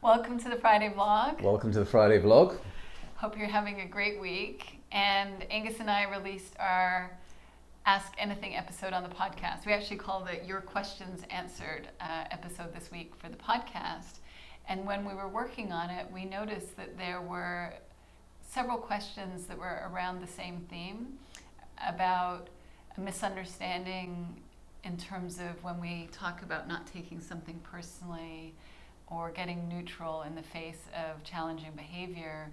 Welcome to the Friday vlog. Welcome to the Friday vlog. Hope you're having a great week. And Angus and I released our Ask Anything episode on the podcast. We actually called it Your Questions Answered episode this week for the podcast. And when we were working on it, we noticed that there were several questions that were around the same theme about a misunderstanding in terms of when we talk about not taking something personally or getting neutral in the face of challenging behavior.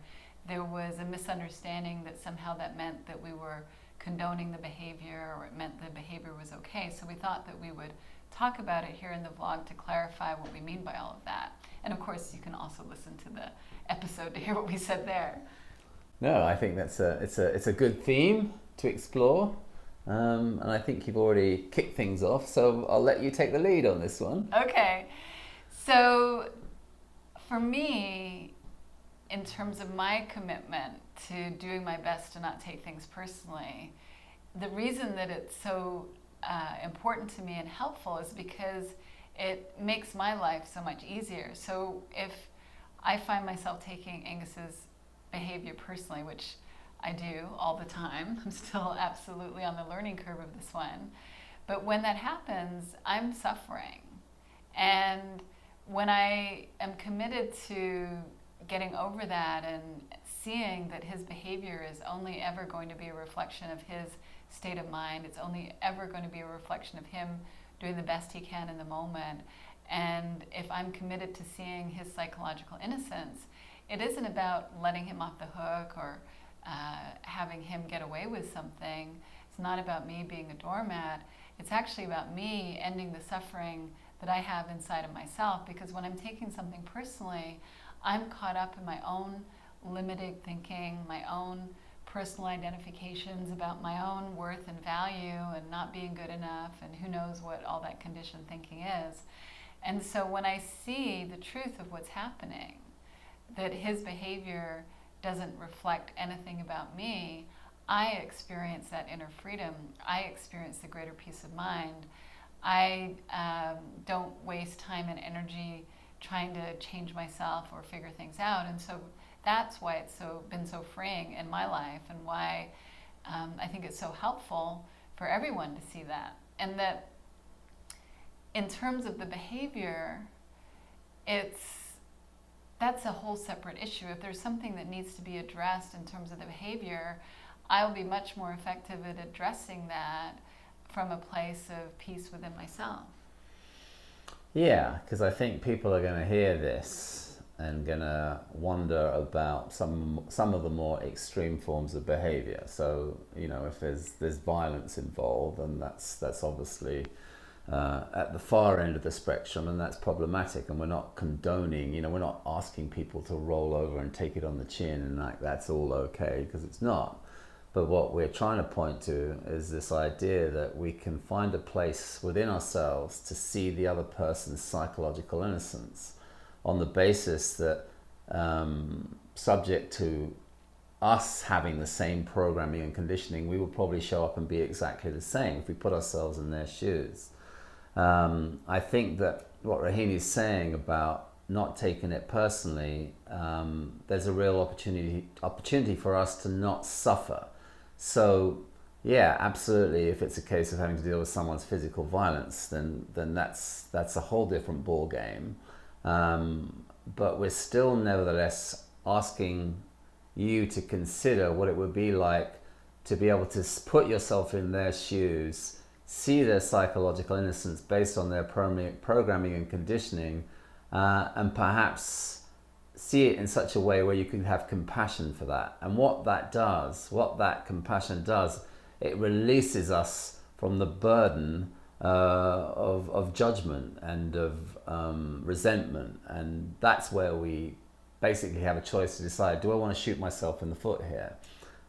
There was a misunderstanding that somehow that meant that we were condoning the behavior or it meant the behavior was okay. So we thought that we would talk about it here in the vlog to clarify what we mean by all of that. And of course, you can also listen to the episode to hear what we said there. No, I think it's a good theme to explore. And I think you've already kicked things off, so I'll let you take the lead on this one. Okay. So for me, in terms of my commitment to doing my best to not take things personally, the reason that it's so important to me and helpful is because it makes my life so much easier. So if I find myself taking Angus's behavior personally, which I do all the time, I'm still absolutely on the learning curve of this one, but when that happens, I'm suffering. And when I am committed to getting over that and seeing that his behavior is only ever going to be a reflection of his state of mind, it's only ever going to be a reflection of him doing the best he can in the moment, and if I'm committed to seeing his psychological innocence, it isn't about letting him off the hook or having him get away with something. It's not about me being a doormat. It's actually about me ending the suffering that I have inside of myself, because when I'm taking something personally, I'm caught up in my own limited thinking, my own personal identifications about my own worth and value and not being good enough, and who knows what all that conditioned thinking is. And so when I see the truth of what's happening, that his behavior doesn't reflect anything about me, I experience that inner freedom. I experience the greater peace of mind. I don't waste time and energy trying to change myself or figure things out. And so that's why it's been so freeing in my life, and why I think it's so helpful for everyone to see that. And that in terms of the behavior, that's a whole separate issue. If there's something that needs to be addressed in terms of the behavior, I'll be much more effective at addressing that from a place of peace within myself. Yeah, because I think people are going to hear this and going to wonder about some of the more extreme forms of behavior. So, if there's violence involved, and that's obviously at the far end of the spectrum, and that's problematic, and we're not condoning, we're not asking people to roll over and take it on the chin and like that's all okay, because it's not. But what we're trying to point to is this idea that we can find a place within ourselves to see the other person's psychological innocence on the basis that, subject to us having the same programming and conditioning, we will probably show up and be exactly the same if we put ourselves in their shoes. I think that what Rohini is saying about not taking it personally, there's a real opportunity for us to not suffer. So, yeah, absolutely. If it's a case of having to deal with someone's physical violence, then that's a whole different ball game. But we're still, nevertheless, asking you to consider what it would be like to be able to put yourself in their shoes, see their psychological innocence based on their programming and conditioning, and perhaps see it in such a way where you can have compassion for that. And what that compassion does, it releases us from the burden of judgment and of resentment. And that's where we basically have a choice to decide, do I want to shoot myself in the foot here?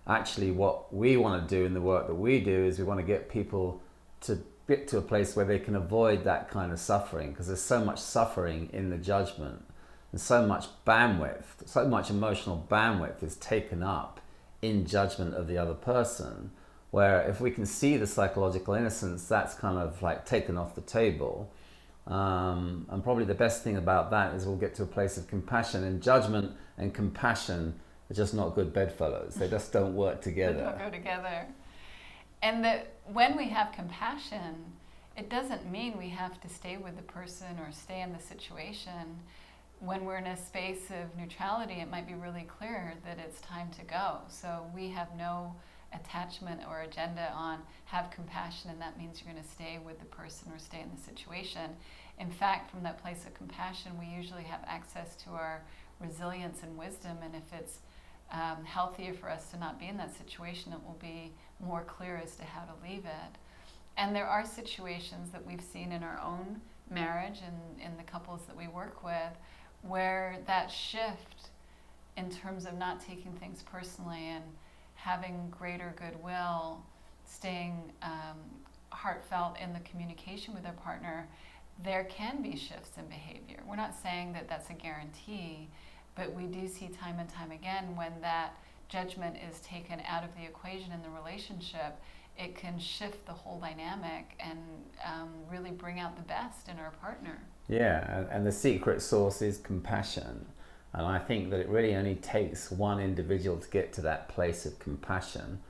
Actually, what we want to do in the work that we do is we want to get people to get to a place where they can avoid that kind of suffering, because there's so much suffering in the judgment, and so much bandwidth, so much emotional bandwidth is taken up in judgment of the other person, where if we can see the psychological innocence, that's kind of like taken off the table. And probably the best thing about that is we'll get to a place of compassion, and judgment and compassion are just not good bedfellows. They just don't work together. They don't go together. And that when we have compassion, it doesn't mean we have to stay with the person or stay in the situation. When we're in a space of neutrality, it might be really clear that it's time to go. So we have no attachment or agenda on have compassion, and that means you're going to stay with the person or stay in the situation. In fact, from that place of compassion, we usually have access to our resilience and wisdom, and if it's healthier for us to not be in that situation, it will be more clear as to how to leave it. And there are situations that we've seen in our own marriage and in the couples that we work with where that shift in terms of not taking things personally and having greater goodwill, staying heartfelt in the communication with our partner, there can be shifts in behavior. We're not saying that that's a guarantee, but we do see time and time again when that judgment is taken out of the equation in the relationship, it can shift the whole dynamic and really bring out the best in our partner. Yeah, and the secret sauce is compassion. And I think that it really only takes one individual to get to that place of compassion.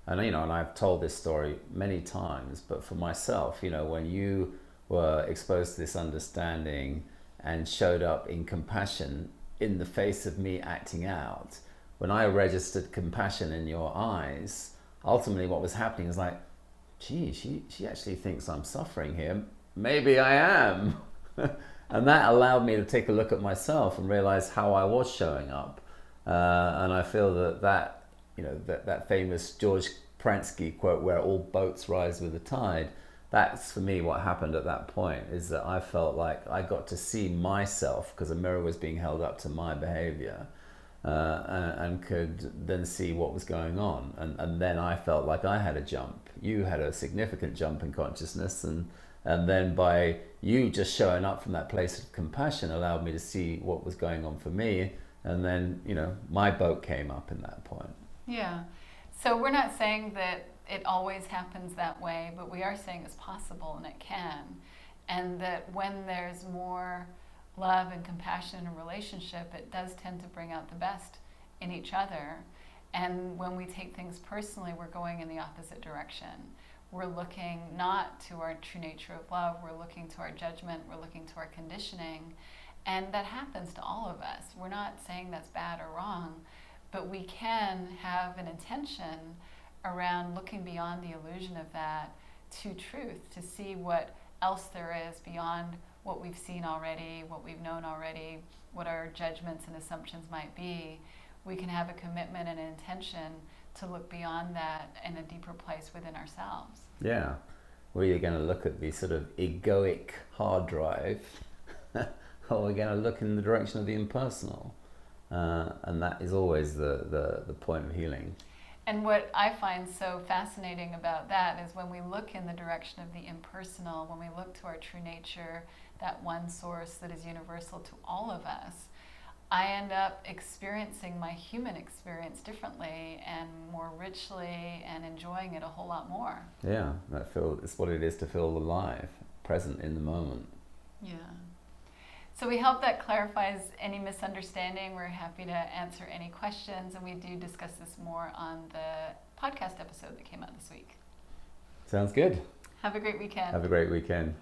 And and I've told this story many times, but for myself, when you were exposed to this understanding and showed up in compassion in the face of me acting out, when I registered compassion in your eyes, ultimately what was happening is like, gee, she actually thinks I'm suffering here. Maybe I am. And that allowed me to take a look at myself and realize how I was showing up. And I feel that famous George Pransky quote, where all boats rise with the tide, that's for me what happened at that point, is that I felt like I got to see myself because a mirror was being held up to my behavior, and could then see what was going on. And then I felt like I had a jump. You had a significant jump in consciousness, and then by you just showing up from that place of compassion allowed me to see what was going on for me. And then, my boat came up in that point. Yeah. So we're not saying that it always happens that way, but we are saying it's possible and it can. And that when there's more love and compassion in a relationship, it does tend to bring out the best in each other. And when we take things personally, we're going in the opposite direction. We're looking not to our true nature of love, we're looking to our judgment, we're looking to our conditioning. And that happens to all of us. We're not saying that's bad or wrong, but we can have an intention around looking beyond the illusion of that to truth, to see what else there is beyond what we've seen already, what we've known already, what our judgments and assumptions might be. We can have a commitment and an intention to look beyond that in a deeper place within ourselves. Yeah, we're either going to look at the sort of egoic hard drive or we're going to look in the direction of the impersonal. And that is always the point of healing. And what I find so fascinating about that is when we look in the direction of the impersonal, when we look to our true nature, that one source that is universal to all of us, I end up experiencing my human experience differently and more richly and enjoying it a whole lot more. Yeah, it's what it is to feel alive, present in the moment. Yeah. So we hope that clarifies any misunderstanding. We're happy to answer any questions, and we do discuss this more on the podcast episode that came out this week. Sounds good. Have a great weekend. Have a great weekend.